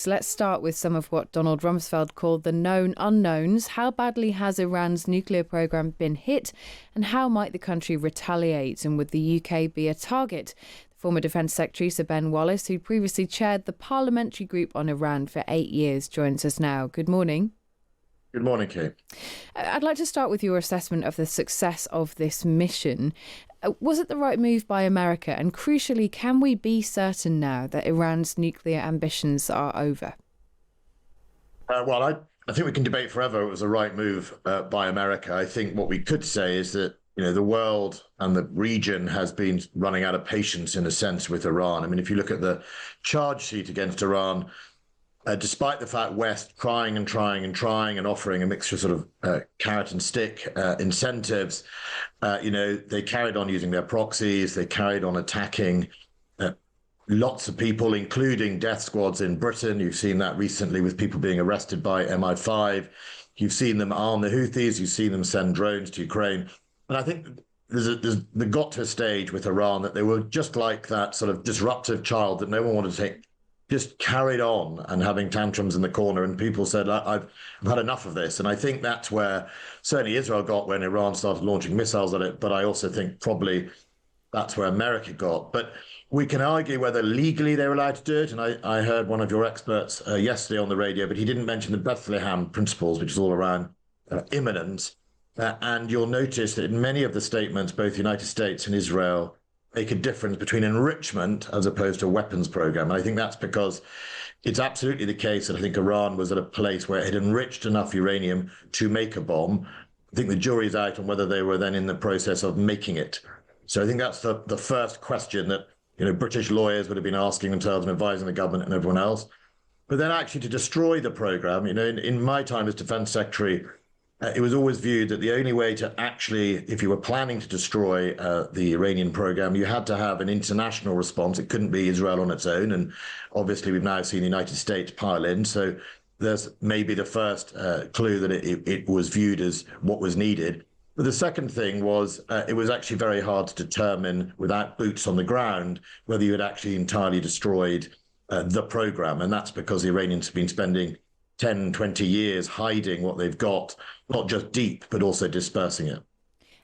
So let's start with some of what Donald Rumsfeld called the known unknowns. How badly has Iran's nuclear program been hit, and how might the country retaliate? And would the UK be a target? Former Defence Secretary Sir Ben Wallace, who previously chaired the Parliamentary Group on Iran for 8 years, joins us now. Good morning. Good morning, Kate. I'd like to start with your assessment of the success of this mission. Was it the right move by America? And crucially, can we be certain now that Iran's nuclear ambitions are over? I think we can debate forever it was the right move by America. I think what we could say is that the world and the region has been running out of patience in a sense with Iran. I mean, if you look at the charge sheet against Iran, despite the fact West trying and offering a mixture of carrot and stick incentives, they carried on using their proxies. They carried on attacking lots of people, including death squads in Britain. You've seen that recently with people being arrested by MI5. You've seen them arm the Houthis. You've seen them send drones to Ukraine. And I think they got to a stage with Iran that they were just like that sort of disruptive child that no one wanted to take, just carried on and having tantrums in the corner. And people said, I've had enough of this. And I think that's where certainly Israel got when Iran started launching missiles at it. But I also think probably that's where America got. But we can argue whether legally they were allowed to do it. And I heard one of your experts yesterday on the radio, but he didn't mention the Bethlehem principles, which is all around imminence. And you'll notice that in many of the statements, both the United States and Israel make a difference between enrichment as opposed to a weapons program. And I think that's because it's absolutely the case that I think Iran was at a place where it had enriched enough uranium to make a bomb. I think the jury's out on whether they were then in the process of making it. So I think that's the first question that British lawyers would have been asking themselves and advising the government and everyone else. But then actually to destroy the program, in my time as Defence Secretary, it was always viewed that the only way to actually, if you were planning to destroy the Iranian program, you had to have an international response. It couldn't be Israel on its own. And obviously, we've now seen the United States pile in. So there's maybe the first clue that it was viewed as what was needed. But the second thing was it was actually very hard to determine without boots on the ground whether you had actually entirely destroyed the program. And that's because the Iranians have been spending 10, 20 years hiding what they've got, not just deep, but also dispersing it.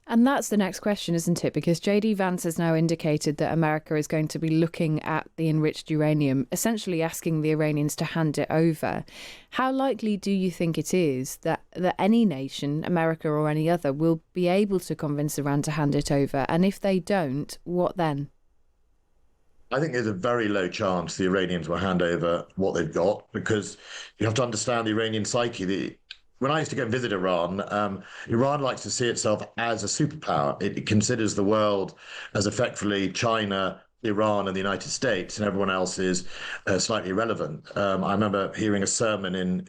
And that's the next question, isn't it? Because JD Vance has now indicated that America is going to be looking at the enriched uranium, essentially asking the Iranians to hand it over. How likely do you think it is that any nation, America or any other, will be able to convince Iran to hand it over? And if they don't, what then? I think there's a very low chance the Iranians will hand over what they've got, because you have to understand the Iranian psyche. When I used to go and visit Iran, Iran likes to see itself as a superpower. It considers the world as effectively China, Iran, and the United States, and everyone else is slightly irrelevant. I remember hearing a sermon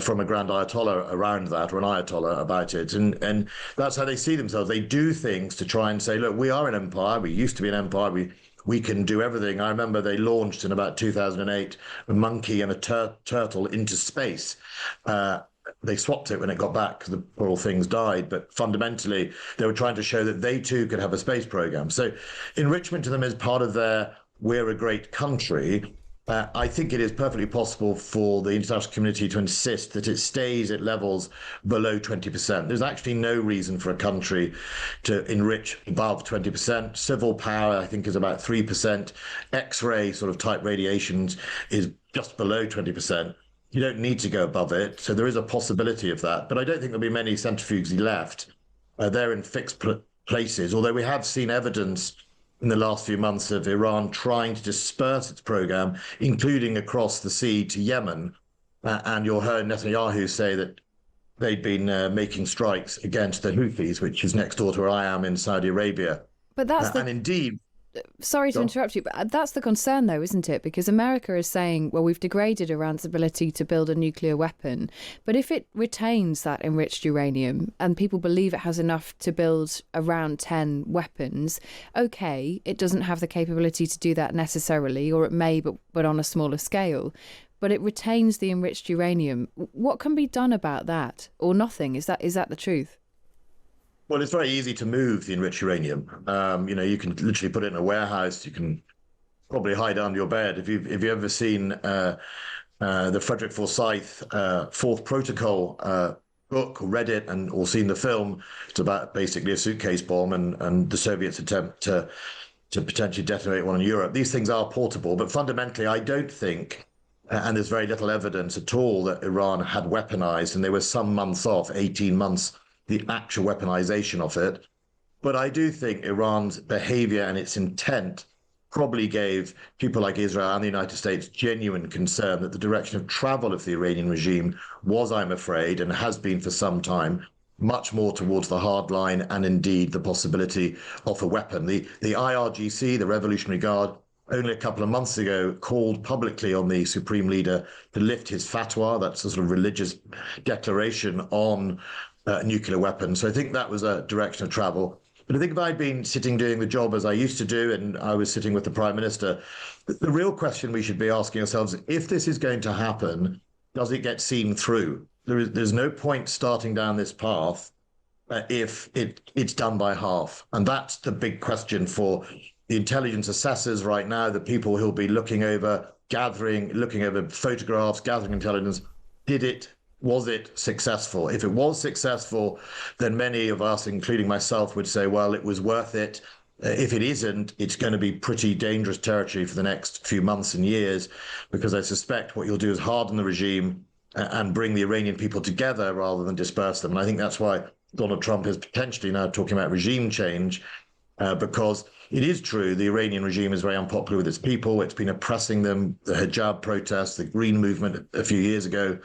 from a grand ayatollah around that, or an ayatollah about it. And that's how they see themselves. They do things to try and say, look, we are an empire. We used to be an empire. We can do everything. I remember they launched in about 2008 a monkey and a turtle into space. They swapped it when it got back because the poor things died. But fundamentally, they were trying to show that they too could have a space program. So enrichment to them is part of their we're a great country. I think it is perfectly possible for the international community to insist that it stays at levels below 20%. There's actually no reason for a country to enrich above 20%. Civil power, I think, is about 3%. X-ray type radiations is just below 20%. You don't need to go above it. So there is a possibility of that. But I don't think there'll be many centrifuges left. They're in fixed places, although we have seen evidence in the last few months of Iran trying to disperse its program, including across the sea to Yemen. And you heard Netanyahu say that they'd been making strikes against the Houthis, which is next door to where I am in Saudi Arabia. But that's and indeed, sorry to interrupt you, but that's the concern, though, isn't it? Because America is saying, well, we've degraded Iran's ability to build a nuclear weapon. But if it retains that enriched uranium and people believe it has enough to build around 10 weapons, OK, it doesn't have the capability to do that necessarily, or it may, but on a smaller scale. But it retains the enriched uranium. What can be done about that? Or nothing? Is that the truth? Well, it's very easy to move the enriched uranium. You can literally put it in a warehouse. You can probably hide under your bed. If you've ever seen the Frederick Forsyth Fourth Protocol book, or read it or seen the film. It's about basically a suitcase bomb and the Soviets' attempt to potentially detonate one in Europe. These things are portable, but fundamentally, I don't think, and there's very little evidence at all, that Iran had weaponized, and there were some months off, 18 months, the actual weaponization of it. But I do think Iran's behavior and its intent probably gave people like Israel and the United States genuine concern that the direction of travel of the Iranian regime was, I'm afraid, and has been for some time, much more towards the hard line and indeed the possibility of a weapon. The IRGC, the Revolutionary Guard, only a couple of months ago called publicly on the Supreme Leader to lift his fatwa, that's a sort of religious declaration on nuclear weapons. So I think that was a direction of travel. But I think if I'd been sitting doing the job as I used to do, and I was sitting with the Prime Minister, the real question we should be asking ourselves, if this is going to happen, does it get seen through? There's no point starting down this path if it's done by half. And that's the big question for the intelligence assessors right now, the people who'll be looking over photographs, gathering intelligence. Was it successful? If it was successful, then many of us, including myself, would say, well, it was worth it. If it isn't, it's going to be pretty dangerous territory for the next few months and years, because I suspect what you'll do is harden the regime and bring the Iranian people together rather than disperse them. And I think that's why Donald Trump is potentially now talking about regime change, because it is true the Iranian regime is very unpopular with its people. It's been oppressing them, the hijab protests, the Green Movement a few years ago.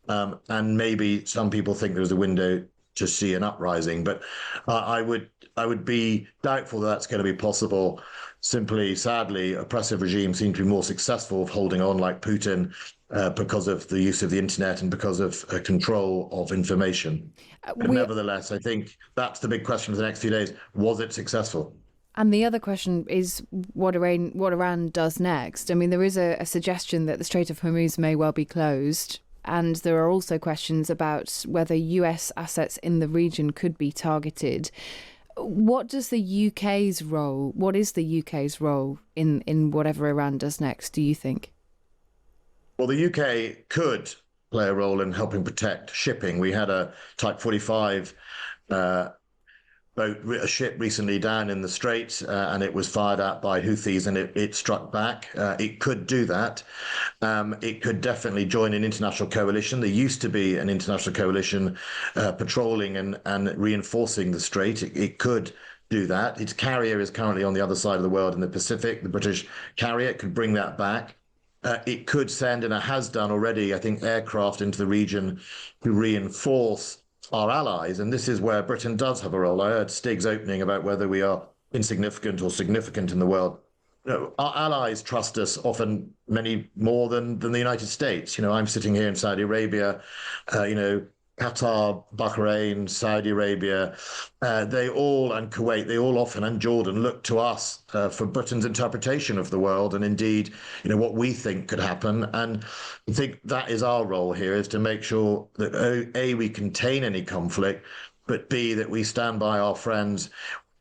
And maybe some people think there's a window to see an uprising, but I would be doubtful that that's going to be possible. Simply, sadly, oppressive regimes seem to be more successful of holding on, like Putin, because of the use of the internet and because of control of information. But nevertheless, I think that's the big question for the next few days. Was it successful? And the other question is what Iran does next. I mean, there is a suggestion that the Strait of Hormuz may well be closed. And there are also questions about whether US assets in the region could be targeted. What is the UK's role in whatever Iran does next, do you think? Well, the UK could play a role in helping protect shipping. We had a Type 45 a ship recently down in the Straits, and it was fired at by Houthis, and it struck back. It could do that. It could definitely join an international coalition. There used to be an international coalition patrolling and reinforcing the Strait. It could do that. Its carrier is currently on the other side of the world in the Pacific. The British carrier could bring that back. It could send, and it has done already, I think, aircraft into the region to reinforce our allies. And this is where Britain does have a role. I heard Stig's opening about whether we are insignificant or significant in the world. Our allies trust us often many more than the United States. I'm sitting here in Saudi Arabia, Qatar, Bahrain, Saudi Arabia, and Kuwait, they all often, and Jordan, look to us for Britain's interpretation of the world and indeed, what we think could happen. And I think that is our role here, is to make sure that A, we contain any conflict, but B, that we stand by our friends,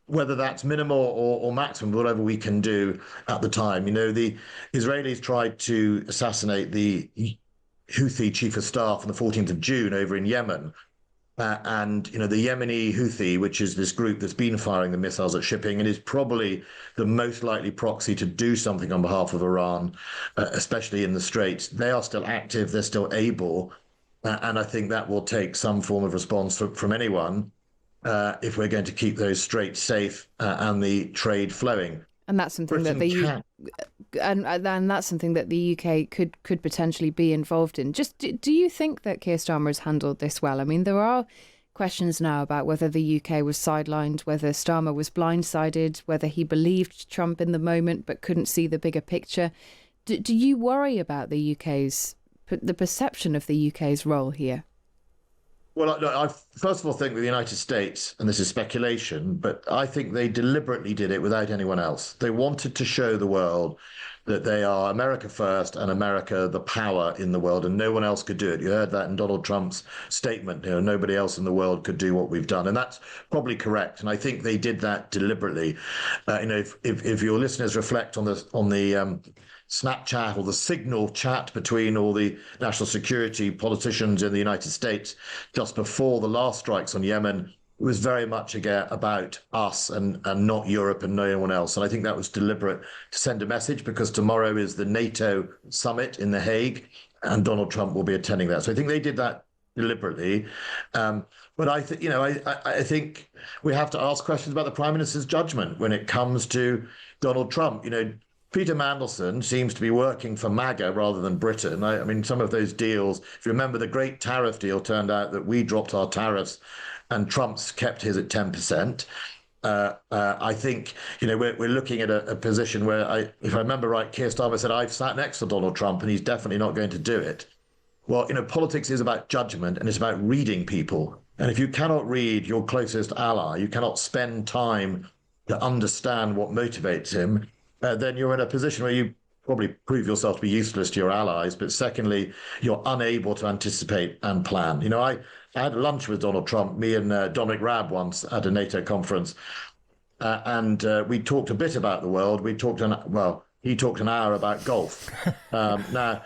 whether that's minimal or maximum, whatever we can do at the time. The Israelis tried to assassinate the Houthi chief of staff on the 14th of June over in Yemen. And the Yemeni Houthi, which is this group that's been firing the missiles at shipping and is probably the most likely proxy to do something on behalf of Iran, especially in the Straits, they are still active, they're still able. And I think that will take some form of response from anyone if we're going to keep those straits safe and the trade flowing. And that's something that that's something that the UK could potentially be involved in. Just do you think that Keir Starmer has handled this well? I mean, there are questions now about whether the UK was sidelined, whether Starmer was blindsided, whether he believed Trump in the moment but couldn't see the bigger picture. Do you worry about the perception of the UK's role here? Well, I first of all think that the United States, and this is speculation, but I think they deliberately did it without anyone else. They wanted to show the world that they are America first and America the power in the world, and no one else could do it. You heard that in Donald Trump's statement. Nobody else in the world could do what we've done, and that's probably correct. And I think they did that deliberately. If your listeners reflect on the Snapchat or the signal chat between all the national security politicians in the United States just before the last strikes on Yemen, it was very much again about us and not Europe and no one else. And I think that was deliberate to send a message, because tomorrow is the NATO summit in The Hague and Donald Trump will be attending that. So I think they did that deliberately. But I think we have to ask questions about the Prime Minister's judgment when it comes to Donald Trump. Peter Mandelson seems to be working for MAGA rather than Britain. I mean, some of those deals, if you remember the great tariff deal, turned out that we dropped our tariffs and Trump's kept his at 10%. I think, we're looking at a position where, if I remember right, Keir Starmer said, I've sat next to Donald Trump and he's definitely not going to do it. Well, politics is about judgment and it's about reading people. And if you cannot read your closest ally, you cannot spend time to understand what motivates him, then you're in a position where you probably prove yourself to be useless to your allies. But secondly, you're unable to anticipate and plan. I had lunch with Donald Trump, me and Dominic Raab once at a NATO conference. And we talked a bit about the world. He talked an hour about golf. I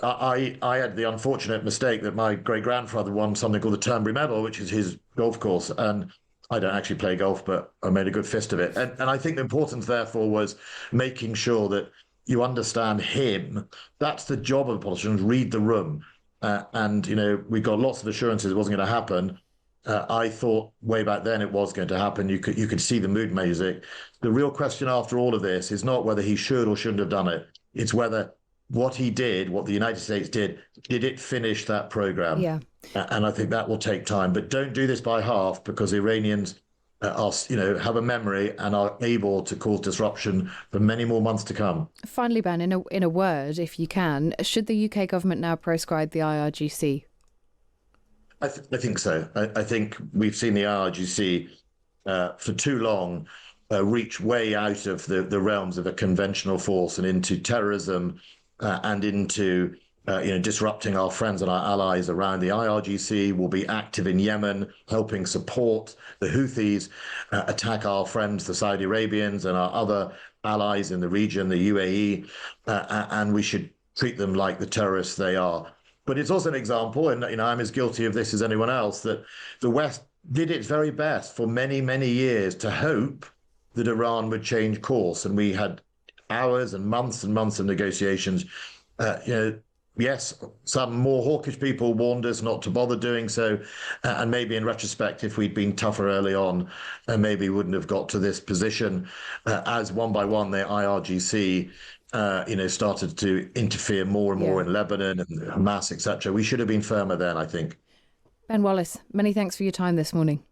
had the unfortunate mistake that my great-grandfather won something called the Turnberry Medal, which is his golf course. And I don't actually play golf, but I made a good fist of it. And I think the importance, therefore, was making sure that you understand him. That's the job of the politicians, read the room. We got lots of assurances it wasn't going to happen. I thought way back then it was going to happen. You could see the mood music. The real question after all of this is not whether he should or shouldn't have done it. It's whether what he did, what the United States did it finish that program? Yeah. And I think that will take time. But don't do this by half, because Iranians have a memory and are able to cause disruption for many more months to come. Finally, Ben, in a word, if you can, should the UK government now proscribe the IRGC? I think so. I think we've seen the IRGC for too long reach way out of the realms of a conventional force and into terrorism and into disrupting our friends and our allies around. The IRGC will be active in Yemen, helping support the Houthis attack our friends, the Saudi Arabians, and our other allies in the region, the UAE, and we should treat them like the terrorists they are. But it's also an example, and I'm as guilty of this as anyone else, that the West did its very best for many, many years to hope that Iran would change course, and we had hours and months of negotiations. Yes, some more hawkish people warned us not to bother doing so. And maybe in retrospect, if we'd been tougher early on, maybe wouldn't have got to this position as one by one, the IRGC, started to interfere more and more in Lebanon and Hamas, etc. We should have been firmer then, I think. Ben Wallace, many thanks for your time this morning.